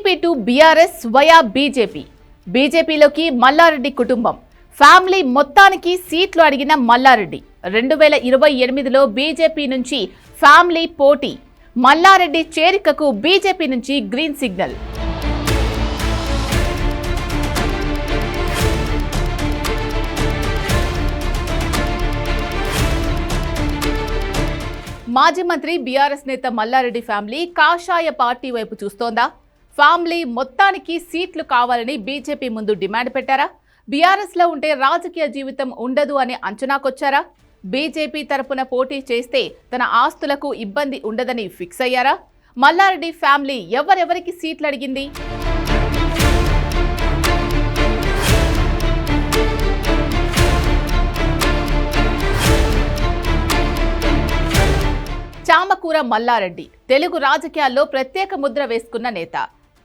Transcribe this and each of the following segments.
TDP to BRS via BJP. బీజేపీలోకి మల్లారెడ్డి కుటుంబం. Family మొత్తానికి సీట్లు అడిగిన మల్లారెడ్డి. 2028లో బీజేపీ నుంచి ఫ్యామిలీ పోటీ. మల్లారెడ్డి చేరికకు బీజేపీ నుంచి గ్రీన్ సిగ్నల్. మాజీ మంత్రి బీఆర్ఎస్ నేత మల్లారెడ్డి ఫ్యామిలీ కాషాయ పార్టీ వైపు చూస్తోందా? ఫ్యామిలీ మొత్తానికి సీట్లు కావాలని బీజేపీ ముందు డిమాండ్ పెట్టారా? బీఆర్ఎస్ లో ఉంటే రాజకీయ జీవితం ఉండదు అని అంచనాకొచ్చారా? బీజేపీ తరపున పోటీ చేస్తే తన ఆస్తులకు ఇబ్బంది ఉండదని ఫిక్స్ అయ్యారా? మల్లారెడ్డి ఫ్యామిలీ ఎవరెవరికి సీట్లు అడిగింది? చామకూర మల్లారెడ్డి తెలుగు రాజకీయాల్లో ప్రత్యేక ముద్ర వేసుకున్న నేత.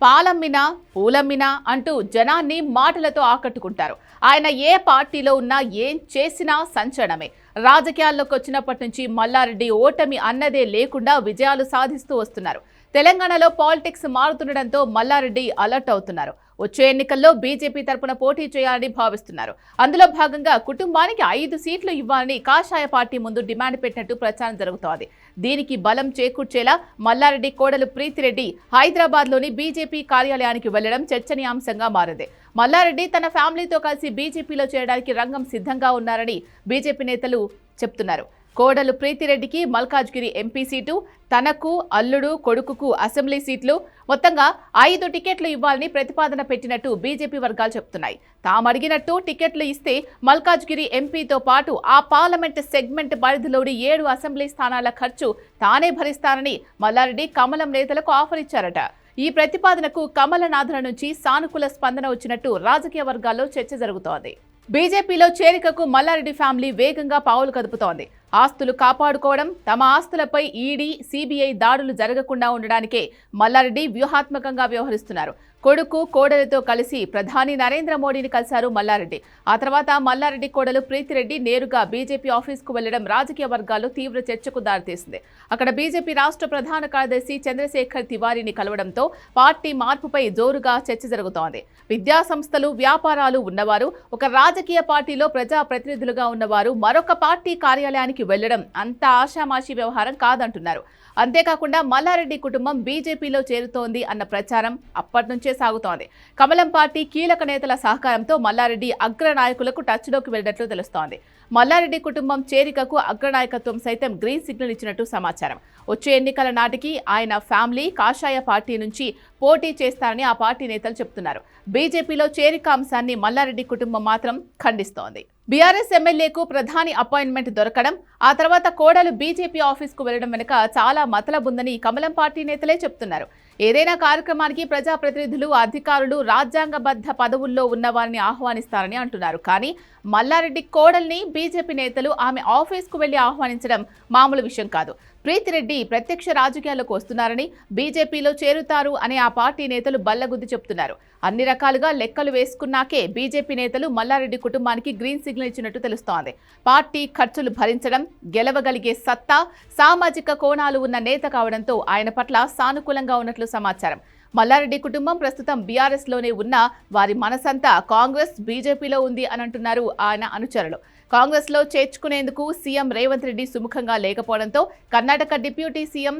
పాలమ్మినా పూలమ్మినా అంటూ జనాన్ని మాటలతో ఆకట్టుకుంటారు. ఆయన ఏ పార్టీలో ఉన్నా ఏం చేసినా సంచలనమే. రాజకీయాల్లోకి వచ్చినప్పటి నుంచి మల్లారెడ్డి ఓటమి అన్నదే లేకుండా విజయాలు సాధిస్తూ వస్తున్నారు. తెలంగాణలో పాలిటిక్స్ మారుతుండటంతో మల్లారెడ్డి అలర్ట్ అవుతున్నారు. వచ్చే ఎన్నికల్లో బీజేపీ తరపున పోటీ చేయాలని భావిస్తున్నారు. అందులో భాగంగా కుటుంబానికి 5 సీట్లు ఇవ్వాలని కాషాయ పార్టీ ముందు డిమాండ్ పెట్టినట్టు ప్రచారం జరుగుతోంది. దీనికి బలం చేకూర్చేలా మల్లారెడ్డి కోడలు ప్రీతిరెడ్డి హైదరాబాద్లోని బీజేపీ కార్యాలయానికి వెళ్లడం చర్చనీయాంశంగా మారింది. మల్లారెడ్డి తన ఫ్యామిలీతో కలిసి బీజేపీలో చేరడానికి రంగం సిద్ధంగా ఉన్నారని బీజేపీ నేతలు చెప్తున్నారు. కోడలు ప్రీతిరెడ్డికి మల్కాజ్గిరి ఎంపీ సీటు, తనకు అల్లుడు కొడుకుకు అసెంబ్లీ సీట్లు, మొత్తంగా 5 టికెట్లు ఇవ్వాలని ప్రతిపాదన పెట్టినట్టు బీజేపీ వర్గాలు చెప్తున్నాయి. తాము అడిగినట్టు టికెట్లు ఇస్తే మల్కాజ్గిరి ఎంపీతో పాటు ఆ పార్లమెంట్ సెగ్మెంట్ పరిధిలోని 7 అసెంబ్లీ స్థానాల ఖర్చు తానే భరిస్తానని మల్లారెడ్డి కమలం నేతలకు ఆఫర్ ఇచ్చారట. ఈ ప్రతిపాదనకు కమలనాథుల నుంచి సానుకూల స్పందన వచ్చినట్టు రాజకీయ వర్గాల్లో చర్చ జరుగుతోంది. బీజేపీలో చేరికకు మల్లారెడ్డి ఫ్యామిలీ వేగంగా పావులు కదుపుతోంది. ఆస్తులు కాపాడుకోవడం, తమ ఆస్తులపై ఈడీ, సీబీఐ దాడులు జరగకుండా ఉండడానికే మల్లారెడ్డి వ్యూహాత్మకంగా వ్యవహరిస్తున్నారు. కొడుకు కోడలితో కలిసి ప్రధాని నరేంద్ర మోడీని కలిశారు మల్లారెడ్డి. ఆ తర్వాత మల్లారెడ్డి కోడలు ప్రీతిరెడ్డి నేరుగా బీజేపీ ఆఫీస్కు వెళ్లడం రాజకీయ వర్గాల్లో తీవ్ర చర్చకు దారితీసింది. అక్కడ బీజేపీ రాష్ట్ర ప్రధాన కార్యదర్శి చంద్రశేఖర్ తివారీని కలవడంతో పార్టీ మార్పుపై జోరుగా చర్చ జరుగుతోంది. విద్యా సంస్థలు, వ్యాపారాలు ఉన్నవారు, ఒక రాజకీయ పార్టీలో ప్రజా ప్రతినిధులుగా ఉన్నవారు మరొక పార్టీ కార్యాలయానికి వెళ్లడం అంత ఆషామాషీ వ్యవహారం కాదంటున్నారు. అంతేకాకుండా మల్లారెడ్డి కుటుంబం బీజేపీలో చేరుతోంది అన్న ప్రచారం అప్పటి నుంచే సాగుతోంది. కమలం పార్టీ కీలక నేతల సహకారంతో మల్లారెడ్డి అగ్రనాయకులకు టచ్లోకి వెళ్లినట్లు తెలుస్తోంది. మల్లారెడ్డి కుటుంబం చేరికకు అగ్రనాయకత్వం సైతం గ్రీన్ సిగ్నల్ ఇచ్చినట్టు సమాచారం. వచ్చే ఎన్నికల నాటికి ఆయన ఫ్యామిలీ కాషాయ పార్టీ నుంచి పోటీ చేస్తారని ఆ పార్టీ నేతలు చెబుతున్నారు. బీజేపీలో చేరిక అంశాన్ని మల్లారెడ్డి కుటుంబం మాత్రం ఖండిస్తోంది. బీఆర్ఎస్ ఎమ్మెల్యేకు ప్రధాని అపాయింట్మెంట్ దొరకడం, ఆ తర్వాత కోడలు బీజేపీ ఆఫీస్కు వెళ్లడం వెనుక చాలా మతలబుందని కమలం పార్టీ నేతలే చెప్తున్నారు. ఏదైనా కార్యక్రమానికి ప్రజాప్రతినిధులు, అధికారులు రాజ్యాంగబద్ధ పదవుల్లో ఉన్న వారిని ఆహ్వానిస్తారని అంటున్నారు. కానీ మల్లారెడ్డి కోడల్ని బీజేపీ నేతలు ఆమె ఆఫీస్కు వెళ్లి ఆహ్వానించడం మామూలు విషయం కాదు. ప్రీతిరెడ్డి ప్రత్యక్ష రాజకీయాల్లోకి వస్తున్నారని, బీజేపీలో చేరుతారు అని ఆ పార్టీ నేతలు బల్లగుద్ది చెప్తున్నారు. అన్ని రకాలుగా లెక్కలు వేసుకున్నాకే బీజేపీ నేతలు మల్లారెడ్డి కుటుంబానికి గ్రీన్ సిగ్నల్ ఇచ్చినట్టు తెలుస్తోంది. పార్టీ ఖర్చులు భరించడం, గెలవగలిగే సత్తా, సామాజిక కోణాలు ఉన్న నేత కావడంతో ఆయన పట్ల సానుకూలంగా ఉన్నట్లు సమాచారం. మల్లారెడ్డి కుటుంబం ప్రస్తుతం బీఆర్ఎస్ లోనే ఉన్న వారి మనసంతా కాంగ్రెస్, బీజేపీలో ఉంది అని అంటున్నారు ఆయన అనుచరులు. కాంగ్రెస్ లో చేర్చుకునేందుకు సీఎం రేవంత్ రెడ్డి సుముఖంగా లేకపోవడంతో కర్ణాటక డిప్యూటీ సీఎం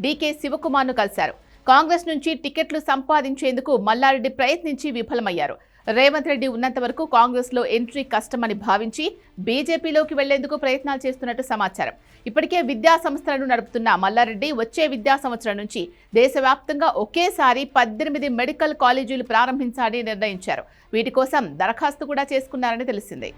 డీకే శివకుమార్ను కలిశారు. కాంగ్రెస్ నుంచి టికెట్లు సంపాదించేందుకు మల్లారెడ్డి ప్రయత్నించి విఫలమయ్యారు. రేవంత్ రెడ్డి ఉన్నంత వరకు కాంగ్రెస్ లో ఎంట్రీ కష్టమని భావించి బీజేపీలోకి వెళ్లేందుకు ప్రయత్నాలు చేస్తున్నట్టు సమాచారం. ఇప్పటికే విద్యా సంస్థలను నడుపుతున్న మల్లారెడ్డి వచ్చే విద్యా సంవత్సరం నుంచి దేశవ్యాప్తంగా ఒకేసారి 18 మెడికల్ కాలేజీలు ప్రారంభించాలని నిర్ణయించారు. వీటి కోసం దరఖాస్తు కూడా చేసుకున్నారని తెలిసింది.